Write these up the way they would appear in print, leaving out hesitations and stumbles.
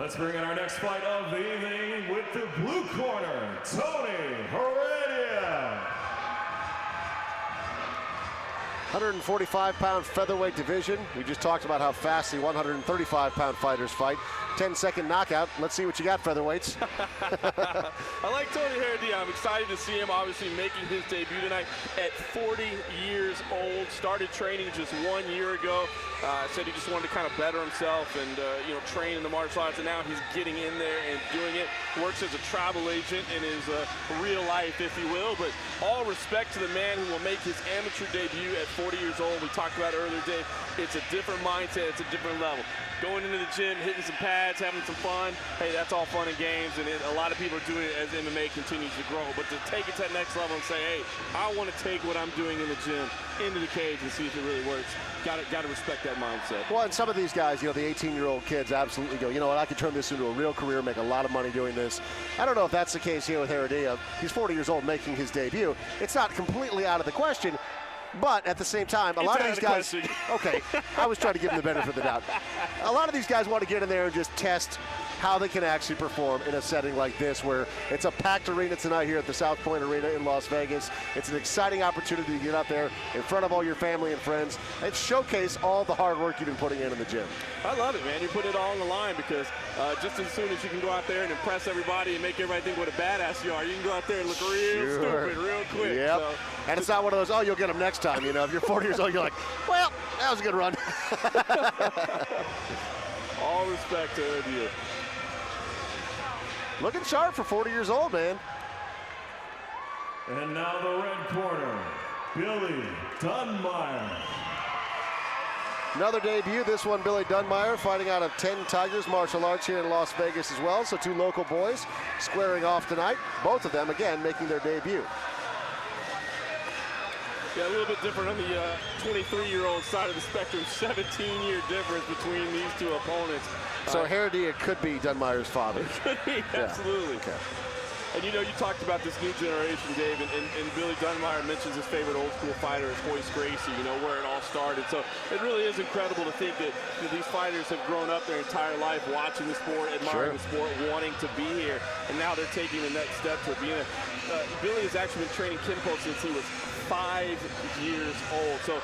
Let's bring in our next fight of the evening with the blue corner, Tony Heredia. 145-pound featherweight division. We just talked about how fast the 135-pound fighters fight. 10-second knockout. Let's see what you got, featherweights. I like Tony Heredia. I'm excited to see him obviously making his debut tonight at 40 years old. Started training just 1 year ago. Said he just wanted to kind of better himself and train in the martial arts, and now he's getting in there and doing it. Works as a travel agent in his real life, if you will. But all respect to the man who will make his amateur debut at 40 years old. We talked about earlier, Dave. It's a different mindset. It's a different level. Going into the gym, hitting some pads, having some fun. Hey, that's all fun and games, and a lot of people are doing it as MMA continues to grow. But to take it to that next level and say, hey, I want to take what I'm doing in the gym into the cage and see if it really works. Got to respect that mindset. Well, and some of these guys, the 18-year-old kids absolutely go, you know what, I could turn this into a real career, make a lot of money doing this. I don't know if that's the case here with Heredia. He's 40 years old making his debut. It's not completely out of the question. But at the same time, a lot of these guys, okay, I was trying to give them the benefit of the doubt. A lot of these guys want to get in there and just test how they can actually perform in a setting like this, where it's a packed arena tonight here at the South Point Arena in Las Vegas. It's an exciting opportunity to get out there in front of all your family and friends and showcase all the hard work you've been putting in the gym. I love it, man. You put it all on the line because just as soon as you can go out there and impress everybody and make everybody think what a badass you are, you can go out there and look real stupid real quick. Yep. So, and it's not one of those, oh, you'll get them next time. If you're 40 years old, you're like, well, that was a good run. all respect to you. Looking sharp for 40 years old, man. And now the red corner, Billy Dunmire. Another debut, this one Billy Dunmire, fighting out of 10 Tigers Martial Arts here in Las Vegas as well. So two local boys squaring off tonight. Both of them, again, making their debut. Yeah, a little bit different on the 23-year-old side of the spectrum. 17-year difference between these two opponents. So Heredia could be Dunmire's father. Could be, absolutely. Okay. And you talked about this new generation, Dave, and Billy Dunmire mentions his favorite old school fighter is Royce Gracie, where it all started. So it really is incredible to think that these fighters have grown up their entire life watching the sport, admiring the sport, wanting to be here, and now they're taking the next step to being a Billy has actually been training Kenpo since he was 5 years old. So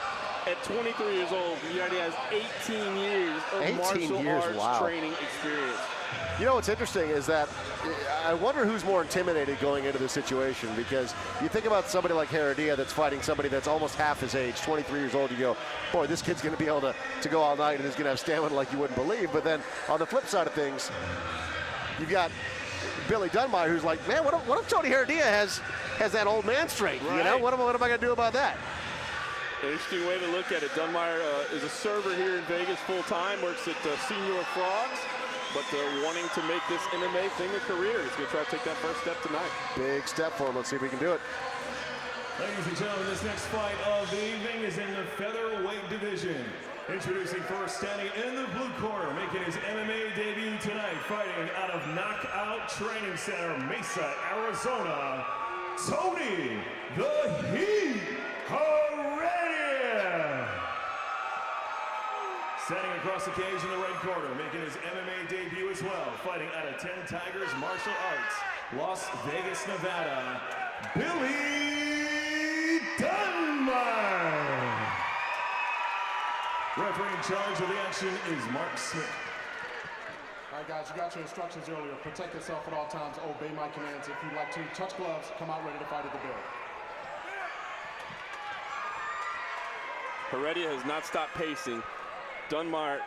at 23 years old, he already has 18 years of martial arts training experience. What's interesting is that I wonder who's more intimidated going into this situation, because you think about somebody like Heredia that's fighting somebody that's almost half his age, 23 years old, you go, boy, this kid's going to be able to go all night and he's going to have stamina like you wouldn't believe. But then on the flip side of things, you've got Billy Dunmire, who's like, man, what if Tony Heredia has that old man strength? Right. What am I going to do about that? Interesting way to look at it. Dunmire is a server here in Vegas full-time, works at Senior Frogs, but wanting to make this MMA thing a career. He's going to try to take that first step tonight. Big step for him. Let's see if we can do it. Ladies and gentlemen, this next fight of the evening is in the featherweight division. Introducing first, standing in the blue corner, making his MMA debut tonight, fighting out of Knockout Training Center, Mesa, Arizona, Tony the Heat Heredia. Standing across the cage in the red corner, making his MMA debut as well, fighting out of 10 Tigers Martial Arts, Las Vegas, Nevada, Billy Dunmire. Referee in charge of the action is Mark Smith. All right, guys, you got your instructions earlier. Protect yourself at all times. Obey my commands. If you'd like to touch gloves, come out ready to fight at the bell. Heredia has not stopped pacing. Dunmire,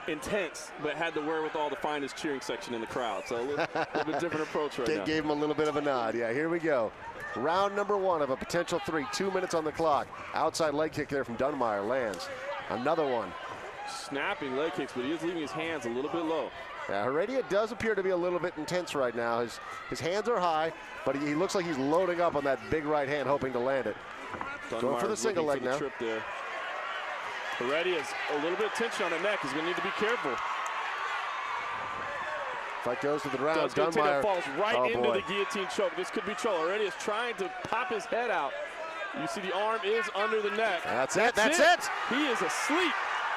intense, but had the wherewithal to find his cheering section in the crowd. So a little bit different approach right now. Gave him a little bit of a nod. Yeah, here we go. Round number 1 of a potential 3. 2 minutes on the clock. Outside leg kick there from Dunmire lands. Another one. Snapping leg kicks, but he is leaving his hands a little bit low. Yeah, Heredia does appear to be a little bit intense right now. His hands are high, but he looks like he's loading up on that big right hand, hoping to land it. Going for the single leg now. Trip there. Heredia has a little bit of tension on the neck. He's going to need to be careful. Fight goes to the ground. Dunmire falls right into the guillotine choke. This could be trouble. Heredia is trying to pop his head out. You see the arm is under the neck. That's it. That's it. He is asleep.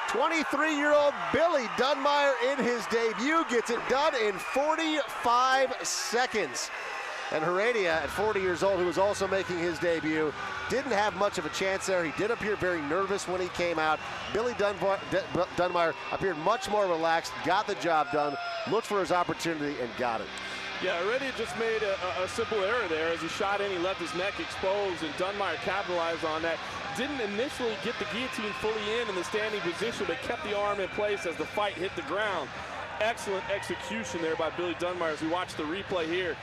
23-year-old Billy Dunmire in his debut gets it done in 45 seconds. And Heredia, at 40 years old, who was also making his debut, didn't have much of a chance there. He did appear very nervous when he came out. Billy Dunmire appeared much more relaxed, got the job done, looked for his opportunity, and got it. Yeah, Heredia just made a simple error there. As he shot in, he left his neck exposed, and Dunmire capitalized on that. Didn't initially get the guillotine fully in the standing position, but kept the arm in place as the fight hit the ground. Excellent execution there by Billy Dunmire as we watch the replay here.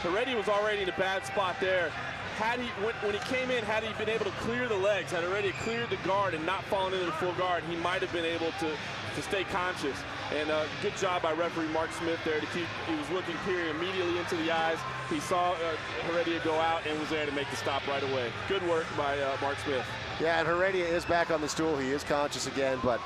Heredia was already in a bad spot there. Had he, when he came in, had he been able to clear the legs, had Heredia cleared the guard and not fallen into the full guard, he might have been able to stay conscious. And good job by referee Mark Smith there to keep, he was looking Peary immediately into the eyes. He saw Heredia go out and was there to make the stop right away. Good work by Mark Smith. Yeah, and Heredia is back on the stool. He is conscious again, but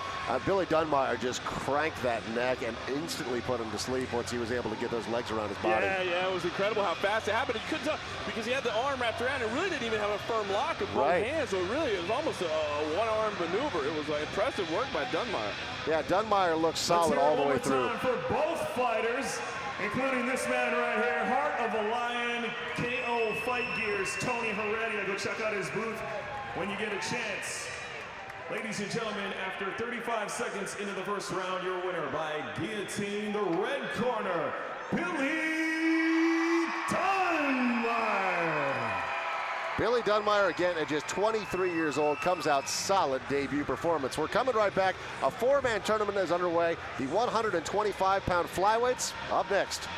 Billy Dunmire just cranked that neck and instantly put him to sleep once he was able to get those legs around his body. Yeah, it was incredible how fast it happened. He couldn't tell because he had the arm wrapped around and really didn't even have a firm lock of both hands. So really, it was almost a one-arm maneuver. It was impressive work by Dunmire. Yeah, Dunmire looks solid all the way through. For both fighters, including this man right here, Heart of the Lion, KO Fight Gears, Tony Heredia. Go check out his booth when you get a chance. Ladies and gentlemen, after 35 seconds into the first round, your winner by guillotine, the red corner, Billy Dunmire. Billy Dunmire, again, at just 23 years old, comes out solid debut performance. We're coming right back. A four-man tournament is underway. The 125-pound flyweights up next.